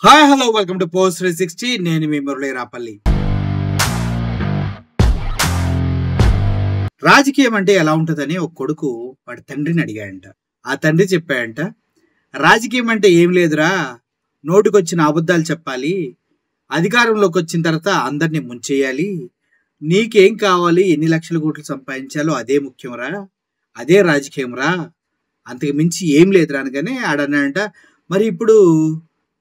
Hi hello welcome to post 360. నేను మీ మురళీ రాపల్లి. రాజకీయం అంటే ఎలా ఉంటుందని ఒక కొడుకు వాడి తండ్రిని అడిగాడంట. ఆ తండ్రి చెప్పాడంట, రాజకీయం అంటే ఏం లేదురా, నోటికొచ్చిన అబద్ధాలు చెప్పాలి, అధికారంలోకి వచ్చిన తర్వాత అందరినీ ముంచేయాలి, నీకేం కావాలి, ఎన్ని లక్షల కోట్లు సంపాదించాలో అదే ముఖ్యంరా, అదే రాజకీయం రా, అంతకు మించి ఏం లేదురా అనగానే ఆడన్నాడంట, మరి ఇప్పుడు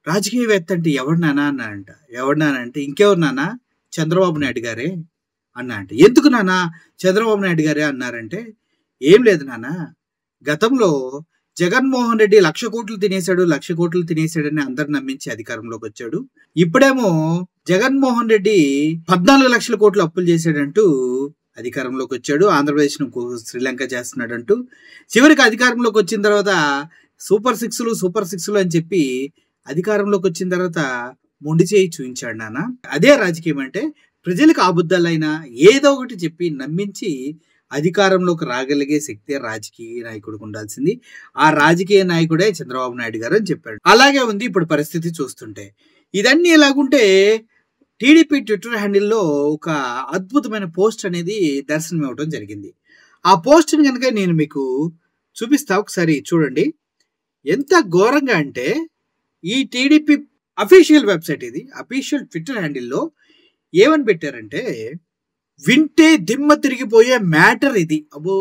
రాజకీయవేత్త అంటే ఎవడు నానా అన్నాడంట. ఎవడు నాన్న అంటే ఇంకెవరు నాన్న, చంద్రబాబు నాయుడు గారే అన్నా అంట. ఎందుకు నాన్న చంద్రబాబు నాయుడు గారే అన్నారంటే, ఏం లేదు నాన్న, గతంలో జగన్మోహన్ రెడ్డి 1,00,000 కోట్లు తినేశాడు 1,00,000 కోట్లు తినేశాడని అందరు నమ్మించి అధికారంలోకి వచ్చాడు. ఇప్పుడేమో జగన్మోహన్ రెడ్డి 14 లక్షల కోట్లు అప్పులు చేశాడంటూ అధికారంలోకి వచ్చాడు. ఆంధ్రప్రదేశ్ ను శ్రీలంక చేస్తున్నాడంటూ చివరికి అధికారంలోకి వచ్చిన తర్వాత సూపర్ సిక్స్లు అని చెప్పి అధికారంలోకి వచ్చిన తర్వాత మొండి చేయి చూపించాడు నాన్న. అదే రాజకీయం అంటే, ప్రజలకు అబద్ధాలైనా ఏదో ఒకటి చెప్పి నమ్మించి అధికారంలోకి రాగలిగే శక్తి రాజకీయ నాయకుడికి ఉండాల్సింది. ఆ రాజకీయ నాయకుడే చంద్రబాబు నాయుడు గారు అని చెప్పాడు. అలాగే ఉంది ఇప్పుడు పరిస్థితి చూస్తుంటే. ఇదన్నీ ఎలాగుంటే టీడీపీ ట్విట్టర్ హ్యాండిల్లో ఒక అద్భుతమైన పోస్ట్ అనేది దర్శనం ఇవ్వడం జరిగింది. ఆ పోస్ట్ని కనుక నేను మీకు చూపిస్తా, ఒకసారి చూడండి. ఎంత ఘోరంగా అంటే, ఈ టీడీపీ అఫీషియల్ వెబ్సైట్, ఇది అఫీషియల్ ట్విట్టర్ హ్యాండిల్లో ఏమని పెట్టారంటే, వింటే దిమ్మ తిరిగిపోయే మ్యాటర్ ఇది. అబ్బో,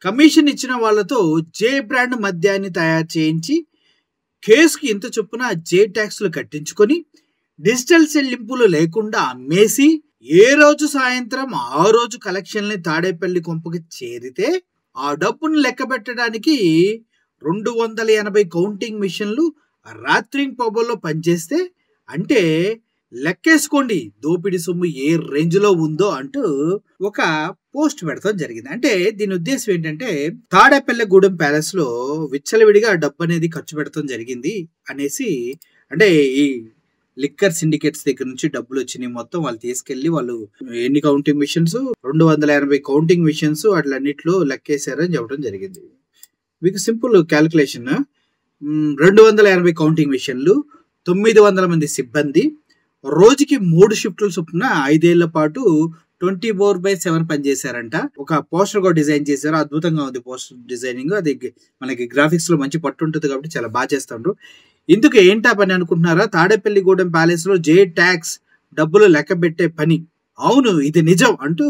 కమిషన్ ఇచ్చిన వాళ్ళతో జే బ్రాండ్ మద్యాన్ని తయారు చేయించి కేసుకి ఇంత చొప్పున జే ట్యాక్స్లు కట్టించుకొని డిజిటల్ చెల్లింపులు లేకుండా అమ్మేసి ఏ రోజు సాయంత్రం ఆ రోజు కలెక్షన్ని తాడేపల్లి కొంపకి చేరితే ఆ డబ్బును లెక్క పెట్టడానికి 280 కౌంటింగ్ మిషన్లు రాత్రి పబ్బుల్లో పనిచేస్తే, అంటే లెక్కేసుకోండి దోపిడీ సొమ్ము ఏ రేంజ్ లో ఉందో అంటూ ఒక పోస్ట్ పెడతాం జరిగింది. అంటే దీని ఉద్దేశం ఏంటంటే, తాడేపల్లిగూడెం ప్యాలెస్ లో విచ్చలవిడిగా డబ్బు అనేది ఖర్చు పెడతాం జరిగింది అనేసి, అంటే ఈ లిక్కర్ సిండికేట్స్ దగ్గర నుంచి డబ్బులు వచ్చినాయి మొత్తం వాళ్ళు తీసుకెళ్లి, వాళ్ళు ఎన్ని కౌంటింగ్ మిషన్స్, 280 కౌంటింగ్ మిషన్స్ అట్లన్నిట్లో లెక్కేశారని చెప్పడం జరిగింది. మీకు సింపుల్ క్యాలిక్యులేషన్, 280 కౌంటింగ్ మిషన్లు, 900 మంది సిబ్బంది, రోజుకి 3 షిఫ్ట్లు చొప్పున 5 ఏళ్ల పాటు 24/7 పనిచేశారంట. ఒక పోస్టర్ కూడా డిజైన్ చేశారు, అద్భుతంగా ఉంది పోస్టర్ డిజైనింగ్. అది మనకి గ్రాఫిక్స్ లో మంచి పట్టు ఉంటుంది కాబట్టి చాలా బాగా చేస్తారు. ఇందుకు ఏంటా పని అనుకుంటున్నారా, తాడేపల్లిగూడెం ప్యాలెస్ లో జే ట్యాక్స్ డబ్బులు లెక్క పెట్టే పని. అవును, ఇది నిజం అంటూ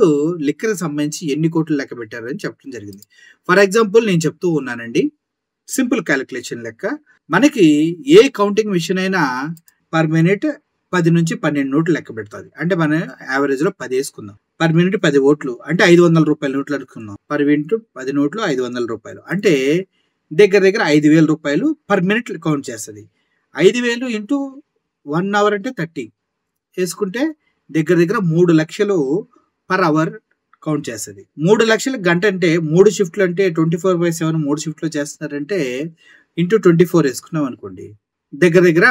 లిక్కర్ సంబంధించి ఎన్ని కోట్లు లెక్క పెట్టారని చెప్పడం జరిగింది. ఫర్ ఎగ్జాంపుల్ నేను చెప్తూ ఉన్నానండి, సింపుల్ క్యాలిక్యులేషన్ లెక్క, మనకి ఏ కౌంటింగ్ మిషన్ అయినా పర్ మినిట్ 10 నుంచి 12 నోట్లు లెక్క పెడుతుంది. అంటే మనం యావరేజ్ లో 10 వేసుకుందాం. పర్ మినిట్ 10 ఓట్లు అంటే 500 రూపాయల నోట్లు అనుకుందాం. పర్ మినిట్ 10 నోట్లు 500 రూపాయలు అంటే దగ్గర 5,000 రూపాయలు పర్ మినిట్ కౌంట్ చేస్తుంది. 5,000 ఇంటూ 1 అవర్ అంటే 30 వేసుకుంటే దగ్గర 3 లక్షలు పర్ అవర్ కౌంట్ చేస్తుంది. 3 లక్షల గంట అంటే 3 షిఫ్ట్లు అంటే 24/7 3 షిఫ్ట్లు చేస్తున్నారంటే ఇంటూ 24 వేసుకున్నాం అనుకోండి, దగ్గర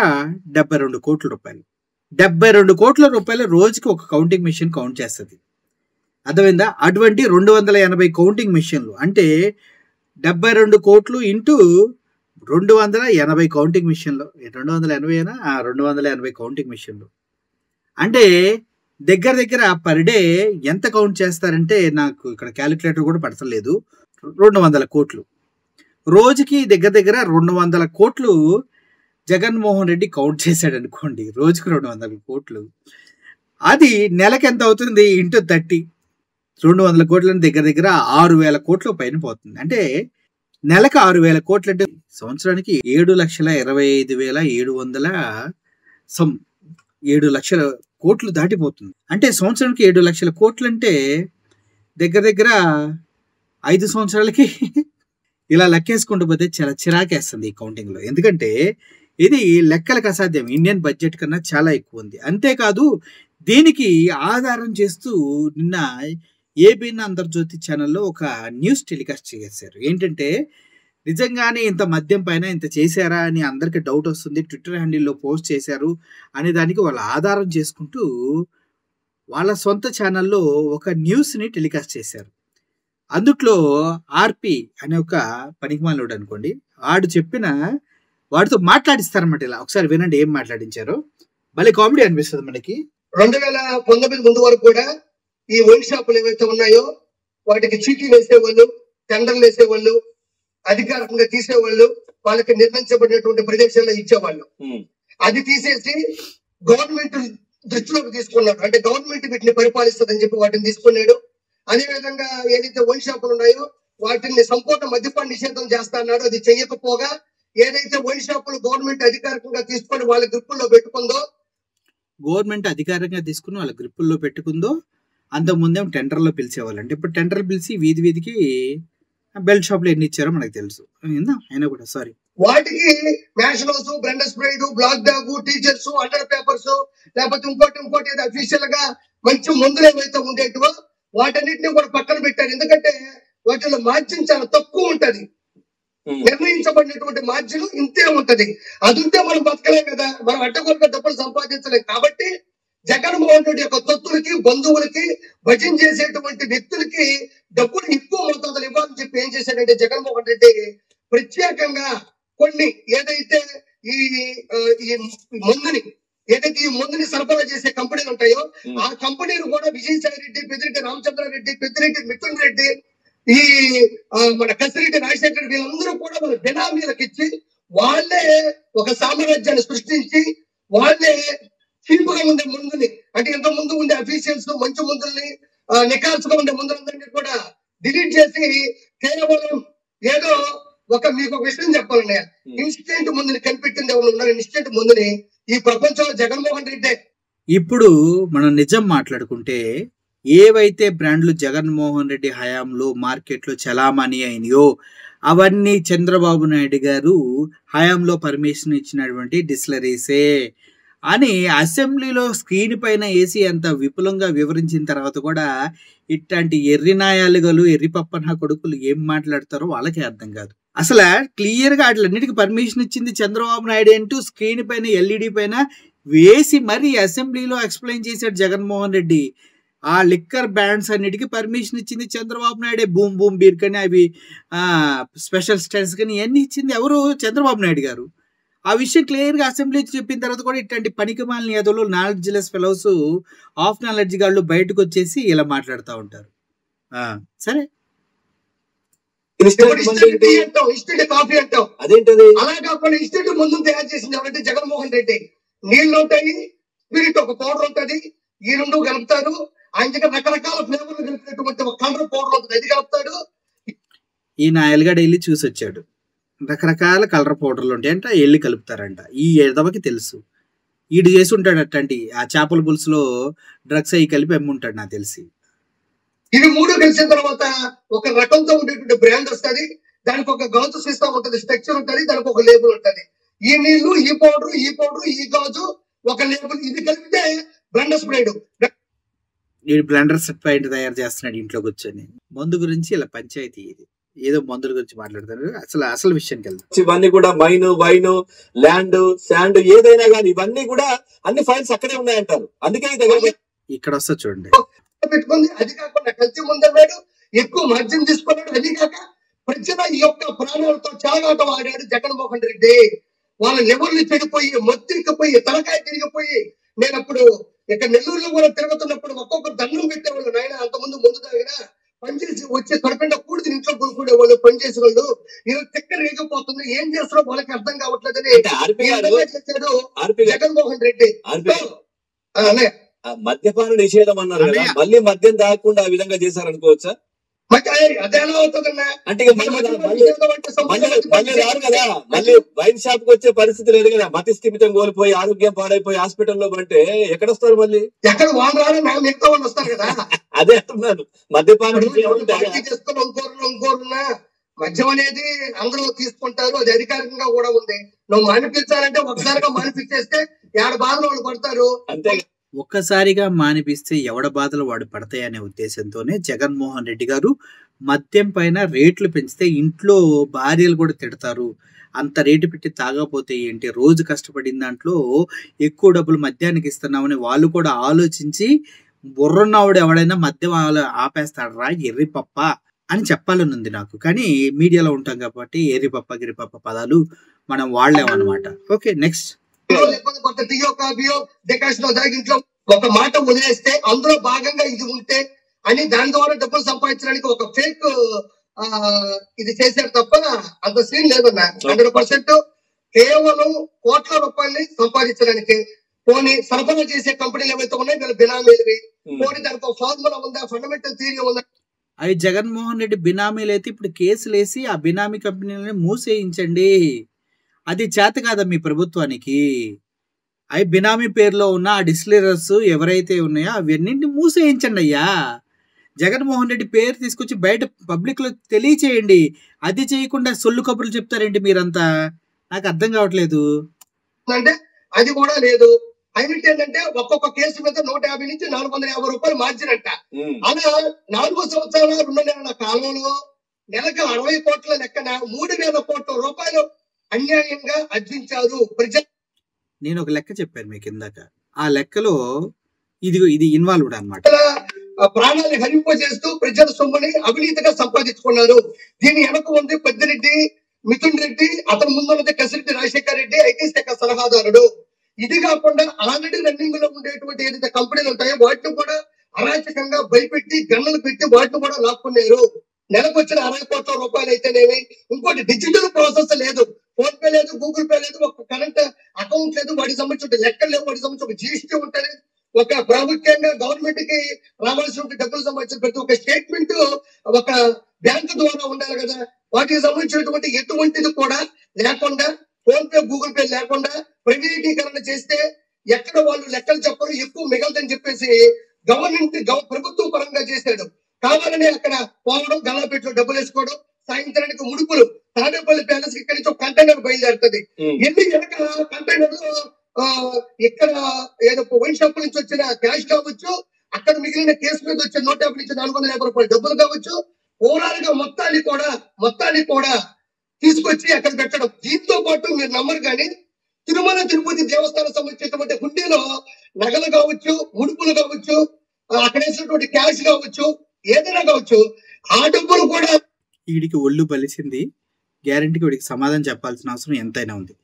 72 కోట్ల రూపాయలు. 72 కోట్ల రూపాయలు రోజుకి ఒక కౌంటింగ్ మిషన్ కౌంట్ చేస్తుంది. అర్థమైందా? అటువంటి 280 కౌంటింగ్ మిషన్లు అంటే 72 కోట్లు ఇంటూ 280 కౌంటింగ్ మిషన్లు. 280 కౌంటింగ్ మిషన్లు అంటే దగ్గర పర్ డే ఎంత కౌంట్ చేస్తారంటే, నాకు ఇక్కడ క్యాలిక్యులేటర్ కూడా పడతలేదు, 200 కోట్లు. రోజుకి దగ్గర 200 కోట్లు జగన్మోహన్ రెడ్డి కౌంట్ చేశాడు అనుకోండి. రోజుకి 200 కోట్లు, అది నెలకి ఎంత అవుతుంది ఇంటూ 30. 200 కోట్లని దగ్గర 6,000 కోట్ల పైన పోతుంది. అంటే నెలకు 6,000 కోట్లు అంటే సంవత్సరానికి 7,25,700 7 లక్షల కోట్లు దాటిపోతుంది. అంటే సంవత్సరానికి 7 లక్షల కోట్లు అంటే దగ్గర 5 సంవత్సరాలకి ఇలా లెక్కేసుకుంటూ పోతే చాలా చిరాకేస్తుంది ఈ కౌంటింగ్ లో. ఎందుకంటే ఇది లెక్కలకు అసాధ్యం, ఇండియన్ బడ్జెట్ కన్నా చాలా ఎక్కువ ఉంది. అంతేకాదు దీనికి ఆధారం చేస్తూ నిన్న ఏబిఎన్ ఆంధ్రజ్యోతి ఛానల్లో ఒక న్యూస్ టెలికాస్ట్ చేశారు. ఏంటంటే, నిజంగానే ఇంత మద్యం పైన ఇంత చేశారా అని అందరికి డౌట్ వస్తుంది, ట్విట్టర్ హ్యాండిల్లో పోస్ట్ చేశారు అనే దానికి వాళ్ళు ఆధారం చేసుకుంటూ వాళ్ళ సొంత ఛానల్లో ఒక న్యూస్ని టెలికాస్ట్ చేశారు. అందుట్లో ఆర్పి అనే ఒక పనికిమాలోడు అనుకోండి, ఆడు చెప్పిన వాటితో మాట్లాడిస్తారన్నమాట. ఇలా ఒకసారి వినండి ఏం మాట్లాడించారో, భలే కామెడీ అనిపిస్తుంది మనకి. 2019 ముందు వరకు కూడా ఈ వైన్ షాపులు ఏవైతే ఉన్నాయో వాటికి చీటీలు వేసేవాళ్ళు, టెండర్లు వేసేవాళ్ళు, అధికారికంగా తీసేవాళ్ళు, వాళ్ళకి నిర్ణయించబడినటువంటి ప్రదేశాల్లో ఇచ్చేవాళ్ళు. అది తీసేసి గవర్నమెంట్ దృష్టిలోకి తీసుకున్నాడు. అంటే గవర్నమెంట్ వీటిని పరిపాలిస్తుందని చెప్పి వాటిని తీసుకున్నాడు. అదేవిధంగా ఏదైతే వైన్ షాపులు ఉన్నాయో వాటిని సంపూర్ణ మద్యపాన నిషేధం చేస్తా అన్నాడు. అది చెయ్యకపోగా ఏదైతే వైన్ షాపులు గవర్నమెంట్ అధికారికంగా తీసుకొని వాళ్ళ గ్రిప్పుల్లో పెట్టుకుందో, వాళ్ళ గ్రిప్పుల్లో పెట్టుకుందో, అంతకుముందేమో టెండర్లో పిలిచేవాళ్ళు. అంటే ఇప్పుడు టెండర్ పిలిచి వీధి వీధికి బెల్ట్ షాప్లు ఎన్ని ఇచ్చారో మనకు తెలుసు. అయినా కూడా సారీ, వాటికి మ్యాషనోస్, blenders pride, black dog, teachers, అండర్ పేపర్స్, లేకపోతే ఇంకోటి ఏదో అఫీషియల్ గా మంచి మందులు ఏవైతే ఉండేటివో వాటన్నిటిని కూడా పక్కన పెట్టారు. ఎందుకంటే వాటిలో మార్జిన్ చాలా తక్కువ ఉంటది. నిర్ణయించబడినటువంటి మార్జిన్ ఇంతే ఉంటది. అది ఉంటే మనం బతకలేం కదా, మనం అడ్డగోలుగా డబ్బులు సంపాదించలేం. కాబట్టి జగన్మోహన్ రెడ్డి యొక్క తొత్తులకి, బంధువులకి, భజన చేసేటువంటి వ్యక్తులకి డబ్బులు ఎక్కువ మోతాదులు ఇవ్వాలని చెప్పి ఏం చేశాడంటే జగన్మోహన్ రెడ్డి ప్రత్యేకంగా కొన్ని ఏదైతే ఈ మందుని సరఫరా చేసే కంపెనీలు ఉంటాయో ఆ కంపెనీలు కూడా విజయసాయి రెడ్డి, పెద్దిరెడ్డి రామచంద్రారెడ్డి, పెద్దిరెడ్డి మిథున్ రెడ్డి, ఈ మన కసిరెడ్డి రాజశేఖర రెడ్డి, వీళ్ళందరూ కూడా మన బినామీలకు ఇచ్చి వాళ్ళే ఒక సామ్రాజ్యాన్ని సృష్టించి వాళ్ళే చీప్ గా ఉండే మందుని, అంటే ఇంత ముందు ఉండే అఫీషియల్స్ మంచి మందుల్ని, నికాల్స్గా ఉండే మందులందరినీ కూడా డిలీట్ చేసి కేవలం ఏదో మీకు ఒక విషయం చెప్పాలన్నయ్య, ఇన్స్టెంట్ మందుని కనిపెట్టింది ఎవరు ఉన్నారు? ఇన్స్టెంట్ మందుని ఈ ప్రపంచంలో జగన్మోహన్ రెడ్డి. ఇప్పుడు మనం నిజం మాట్లాడుకుంటే ఏవైతే బ్రాండ్లు జగన్మోహన్ రెడ్డి హయాంలో మార్కెట్లో చలామణి అయినాయో అవన్నీ చంద్రబాబు నాయుడు గారు హయాంలో పర్మిషన్ ఇచ్చినటువంటి డిస్టిలరీసే అని అసెంబ్లీలో స్క్రీన్ పైన వేసి అంత విపులంగా వివరించిన తర్వాత కూడా ఇట్లాంటి ఎర్రినాయాలుగలు, ఎర్రిపప్పన కొడుకులు ఏం మాట్లాడతారో వాళ్ళకే అర్థం కాదు. అసలు క్లియర్గా వాటిలన్నిటికీ పర్మిషన్ ఇచ్చింది చంద్రబాబు నాయుడు అంటూ స్క్రీన్ పైన ఎల్ఈడి పైన వేసి మరీ అసెంబ్లీలో ఎక్స్ప్లెయిన్ చేశాడు జగన్మోహన్ రెడ్డి. ఆ లిక్కర్ బ్రాండ్స్ అన్నిటికీ పర్మిషన్ ఇచ్చింది చంద్రబాబు నాయుడే. బూమ్ బూమ్ బీర్ కానీ అవి స్పెషల్ స్టైల్స్ కానీ ఇవన్నీ ఇచ్చింది ఎవరు? చంద్రబాబు నాయుడు గారు. ఆ విషయం క్లియర్గా అసెంబ్లీ చెప్పిన తర్వాత కూడా ఇట్లాంటి పనికిమాలిన యాదవులు, నాలెడ్జ్లెస్ ఫెలోస్, ఆఫ్ నాలెడ్జ్ గాళ్ళు బయటకు వచ్చేసి ఇలా మాట్లాడుతూ ఉంటారు. సరే, కాఫీ అంటాం, అదేంటది? అలా కాకుండా ఇన్స్టెంట్ ముందు తయారు చేసింది ఎవరంటే జగన్మోహన్ రెడ్డి. నీళ్లు ఉంటాయి, స్పిరిట్ ఒక పౌడర్ ఉంటది, ఈ రెండు కలుపుతారు. ఆయన దగ్గర రకరకాల ఫ్లేవర్లు కలిపినటువంటి ఒక కలర్ పౌడర్ ఉంటుంది, అది కలుపుతాడు. ఈ నాయలుగాడు వెళ్ళి చూసి వచ్చాడు, రకరకాల కలర్ పౌడర్లు ఉంటాయంట, వెళ్ళి కలుపుతారంట. ఈ ఎదవకి తెలుసు, ఈడు చేసి ఉంటాడు అట్లాంటి. ఆ చేపల పులుసులో డ్రగ్స్ అవి కలిపి అమ్ముంటాడు నాకు తెలిసి. ఇవి మూడు కలిసిన తర్వాత ఒక రకంతో ఉండేటువంటి బ్రాండ్ వస్తుంది, దానికి ఒక గాజు సిస్టమ్ ఉంటుంది, స్ట్రక్చర్ ఉంటుంది, దానికి ఒక లేబుల్ ఉంటుంది. ఈ నీళ్లు, ఈ పౌడర్, ఈ గాజు, ఒక లేబుల్, ఇది కలిపితే బ్లెండర్ స్ప్రైడ్. ఈ బ్లెండర్ స్ప్రైడ్ తయారు చేస్తున్నాడు ఇంట్లో కూర్చొని. మందు గురించి ఇలా పంచాయతీ, ఇది ఏదో మందుల గురించి మాట్లాడతారు. అసలు విషయానికి వెళ్తాం. ఇవన్నీ కూడా మైన్, వైన్, ల్యాండ్, శాండ్ ఏదైనా కానీ ఇవన్నీ కూడా అన్ని ఫైల్స్ అక్కడే ఉన్నాయంటారు. అందుకే ఇక్కడ వస్తా చూడండి. పెట్టుకుంది. అది కాకుండా కల్తీ ముందన్నాడు, ఎక్కువ మద్యం తీసుకున్నాడు. అది కాక ప్రజల యొక్క ప్రాణాలతో చాలాటం ఆడాడు జగన్మోహన్ రెడ్డి. వాళ్ళ లెవెల్ని చెడిపోయి, మొత్తికిపోయి, తలకాయ తిరిగిపోయి, నేను అప్పుడు ఇక్కడ నెల్లూరులో కూడా తిరుగుతున్నప్పుడు ఒక్కొక్కరు దండం పెట్టేవాళ్ళు. నాయన అంతకుముందు ముందు తాగినా పనిచేసి వచ్చి కడుపుండా కూడిది ఇంట్లో కొనుక్కునే వాళ్ళు, పనిచేసిన వాళ్ళు. ఈరోజు చక్కెర రేగిపోతుంది, ఏం చేస్తారో వాళ్ళకి అర్థం కావట్లేదని చేశాడు జగన్మోహన్ రెడ్డి. మద్యపాన నిషేధం అన్నారు కదా, మళ్ళీ మద్యం తాగకుండా ఆ విధంగా చేశారనుకోవచ్చా? అదేలా అవుతుందన్నా? అంటే మళ్ళీ రారు కదా, మళ్ళీ వైన్ షాప్ కి వచ్చే పరిస్థితి లేదు కదా. మతి స్థిమితం కోల్పోయి, ఆరోగ్యం పాడైపోయి హాస్పిటల్లో పడితే ఎక్కడొస్తారు? మళ్ళీ ఎక్కడ వాళ్ళు రారు, మిగతా వాళ్ళు వస్తారు కదా. అదే అంటున్నాను, మద్యపానం చేసుకుని ఇంకోరున్నా మద్యం అనేది అందరూ తీసుకుంటారు, అది అధికారికంగా కూడా ఉంది. నువ్వు మానిపించాలంటే ఒకసారిగా మానిపించేస్తే ఏడ బాధలు వాళ్ళు పడతారు. అంతే, ఒక్కసారిగా మానిపిస్తే ఎవడ బాధలు వాడు పడతాయనే ఉద్దేశంతోనే జగన్మోహన్ రెడ్డి గారు మద్యం పైన రేట్లు పెంచితే ఇంట్లో భార్యలు కూడా తిడతారు, అంత రేటు పెట్టి తాగకపోతే ఏంటి, రోజు కష్టపడిన దాంట్లో ఎక్కువ డబ్బులు మద్యానికి ఇస్తున్నామని వాళ్ళు కూడా ఆలోచించి బుర్రన్నవాడు ఎవడైనా మద్యం ఆపేస్తాడరా ఎర్రిపప్ప అని చెప్పాలని ఉంది నాకు. కానీ మీడియాలో ఉంటాం కాబట్టి ఎర్రిపప్ప గిరిపప్ప పదాలు మనం వాడలేం అనమాట. Okay, next. లేకపోతే కొంత టీయో కాఫీయో డికాషన్ లో దాగి ఇంట్లో ఒక మాట వదిలేస్తే అందులో భాగంగా ఇది ఉంటే అని దాని ద్వారా డబ్బులు సంపాదించడానికి ఒక ఫేక్ ఇది చేశారు తప్ప అంత సీన్ లేదన్నా. 100% కేవలం కోట్ల రూపాయలని సంపాదించడానికి. పోనీ సరఫరా చేసే కంపెనీలు ఏవైతే ఉన్నాయో వీళ్ళ బినామీలవి, పోనీ దానికి ఒక ఫార్ములా ఉందా, ఫండమెంటల్ థియరీ ఉందా? అవి జగన్మోహన్ రెడ్డి బినామీలు అయితే ఇప్పుడు కేసులు వేసి ఆ బినామీ కంపెనీలని మూసేయించండి. అది చేత కాదా మీ ప్రభుత్వానికి? అవి బినామీ పేరులో ఉన్న ఆ డిస్టిలరీస్ ఎవరైతే ఉన్నాయో అవన్నింటిని మూసేయించండి అయ్యా. జగన్మోహన్ రెడ్డి పేరు తీసుకొచ్చి బయట పబ్లిక్ లో తెలియచేయండి. అది చేయకుండా సొల్లు కబుర్లు చెప్తారేంటి మీరంతా? నాకు అర్థం కావట్లేదు. అంటే అది కూడా లేదు. హైలైట్ ఏంటంటే ఒక్కొక్క కేసు మీద 150 నుంచి 450 రూపాయలు మార్జిన్ అంట. అలా 4 సంవత్సరాల 2 నెలల కాలంలో నెలకు 60 కోట్ల లెక్కన 3,000 కోట్ల రూపాయలు అన్యాయంగా అర్జించారు ప్రజలు. నేను ఒక లెక్క చెప్పాను మీకు ఇందాక. ఆ లెక్కలో ఇది ఇన్వాల్వ్డ్ అన్నమాట. ప్రాణాన్ని హరింపజేస్తూ ప్రజల సొమ్ముని అవినీతిగా సంపాదించుకున్నారు. దీని వెనక ఉంది పెద్దిరెడ్డి, మిథున్ రెడ్డి, అతని ముందున్నది కసిరెడ్డి రాజశేఖర్ రెడ్డి, ఐటీ శాఖ సలహాదారుడు. ఇది కాకుండా ఆల్రెడీ రన్నింగ్ లో ఉండేటువంటి ఏదైతే కంపెనీలు ఉంటాయో వాటిని కూడా అరాచకంగా భయపెట్టి గన్నులు పెట్టి వాటిని కూడా లాక్కున్నారు. నెలకు వచ్చిన 60 కోట్ల రూపాయలు అయితేనేమి. ఇంకోటి డిజిటల్ ప్రాసెస్ లేదు, ఫోన్ పే లేదు, గూగుల్ పే లేదు, ఒక కరెంట్ అకౌంట్ లేదు, వాటికి సంబంధించిన లెక్కలు లేవు, వాటికి సంబంధించి ఒక జీఎస్టీ ఉంటుంది. ఒక ప్రాముఖ్యంగా గవర్నమెంట్ కి రావాల్సిన డబ్బులు సంబంధించిన ప్రతి ఒక్క స్టేట్మెంట్ ఒక బ్యాంకు ద్వారా ఉండాలి కదా. వాటికి సంబంధించినటువంటి ఎటువంటిది కూడా లేకుండా, ఫోన్ పే గూగుల్ పే లేకుండా ప్రైవేటీకరణ చేస్తే ఎక్కడ వాళ్ళు లెక్కలు చెప్పరు, ఎక్కువ మిగలదని చెప్పేసి ప్రభుత్వం పరంగా చేశాడు. కావాలని అక్కడ పోవడం, గల్లాపెట్లో డబ్బులు వేసుకోవడం, సాయంత్రానికి ముడుపులు. తాడేపల్లి ప్యాలెస్ ఇక్కడి నుంచి ఒక కంటైనర్ బయలుదేరుతుంది. ఎన్ని వెనక కంటైనర్లు ఇక్కడ ఏదో వైన్ షాప్ నుంచి వచ్చిన క్యాష్ కావచ్చు, అక్కడ మిగిలిన కేసు మీద వచ్చిన 150 నుంచి 450 రూపాయల డబ్బులు కావచ్చు, ఓవరాల్ గా మొత్తాన్ని కూడా తీసుకొచ్చి అక్కడ పెట్టడం. దీంతో పాటు మీరు నమ్మరు కానీ తిరుమల తిరుపతి దేవస్థానం సంబంధించినటువంటి హుండీలో నగలు కావచ్చు, ముడుపులు కావచ్చు, అక్కడ వేసినటువంటి క్యాష్ కావచ్చు, ఏదైనా కావచ్చు, ఆ డబ్బులు కూడా వీడికి ఒళ్ళు బలిసింది. గ్యారంటీకి వీడికి సమాధానం చెప్పాల్సిన అవసరం ఎంతైనా ఉంది.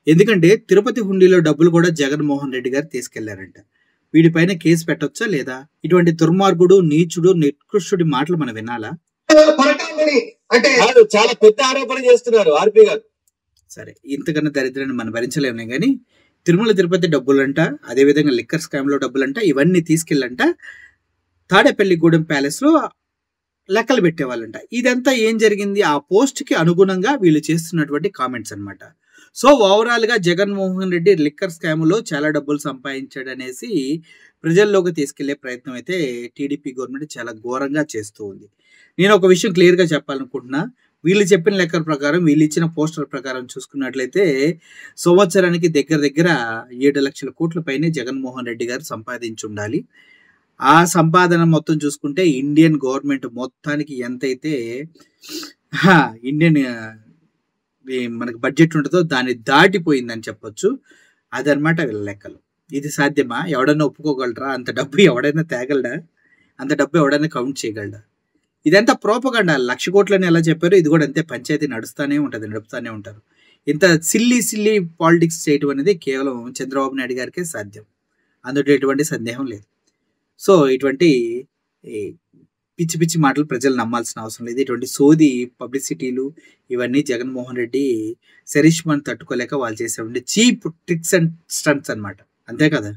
ఎందుకంటే తిరుపతి హుండీలో డబ్బులు కూడా జగన్మోహన్ రెడ్డి గారు తీసుకెళ్లారంట. వీడిపైన కేసు పెట్టొచ్చా లేదా? ఇటువంటి దుర్మార్గుడు, నీచుడు, నికృష్టుడి మాటలు మనం వినాలా? అంటే చాలా పెద్ద ఆరోపణ చేస్తున్నారు ఆర్పి గారు. సరే, ఇంతకన్నా దరిద్రాన్ని మనం భరించలేము కానీ తిరుమల తిరుపతి డబ్బులంట, అదేవిధంగా లిక్కర్ స్కామ్ లో డబ్బులంట, ఇవన్నీ తీసుకెళ్ళంట తాడేపల్లిగూడెం ప్యాలెస్ లో లెక్కలు పెట్టేవాళ్ళంట. ఇదంతా ఏం జరిగింది? ఆ పోస్ట్ కి అనుగుణంగా వీళ్ళు చేస్తున్నటువంటి కామెంట్స్ అనమాట. సో ఓవరాల్ గా జగన్మోహన్ రెడ్డి లిక్కర్ స్కామ్ లో చాలా డబ్బులు సంపాదించాడు అనేసి ప్రజల్లోకి తీసుకెళ్లే ప్రయత్నం అయితే టీడీపీ గవర్నమెంట్ చాలా ఘోరంగా చేస్తూ ఉంది. నేను ఒక విషయం క్లియర్ గా చెప్పాలనుకుంటున్నా. వీళ్ళు చెప్పిన లెక్కల ప్రకారం, వీళ్ళు ఇచ్చిన పోస్టర్ ప్రకారం చూసుకున్నట్లయితే సంవత్సరానికి దగ్గర 7 లక్షల కోట్ల పైనే జగన్మోహన్ రెడ్డి గారు సంపాదించి ఉండాలి. ఆ సంపాదన మొత్తం చూసుకుంటే ఇండియన్ గవర్నమెంట్ మొత్తానికి ఎంతైతే ఇండియన్ మనకి బడ్జెట్ ఉంటుందో దాన్ని దాటిపోయిందని చెప్పొచ్చు. అదనమాట వీళ్ళ లెక్కలు. ఇది సాధ్యమా? ఎవడన్నా ఒప్పుకోగలరా? అంత డబ్బు ఎవడైనా తేగలడా? అంత డబ్బు ఎవడైనా కౌంట్ చేయగలడా? ఇదంతా ప్రోపగండా. 1,00,000 కోట్లని ఎలా చెప్పారు, ఇది కూడా అంతే. పంచాయతీ నడుస్తూనే ఉంటుంది, నడుపుతూనే ఉంటారు. ఇంత సిల్లీ పాలిటిక్స్ చేయడం అనేది కేవలం చంద్రబాబు నాయుడు గారికే సాధ్యం. అందులో ఎటువంటి సందేహం లేదు. సో ఇటువంటి పిచ్చి మాటలు ప్రజలు నమ్మాల్సిన అవసరం లేదు. ఇటువంటి సోది పబ్లిసిటీలు ఇవన్నీ జగన్మోహన్ రెడ్డి శరీష్మాన్ని తట్టుకోలేక వాళ్ళు చేసేటువంటి చీప్ ట్రిక్స్ అండ్ స్టంట్స్ అనమాట. అంతే కదా?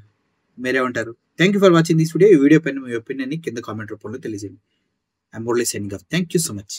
మీరేమంటారు? Thank you for watching this video. ఈ వీడియో పైన మీ ఒపీనియన్ కింద కామెంట్ రూపంలో తెలియజేయండి. I'm only signing off. Thank you so much.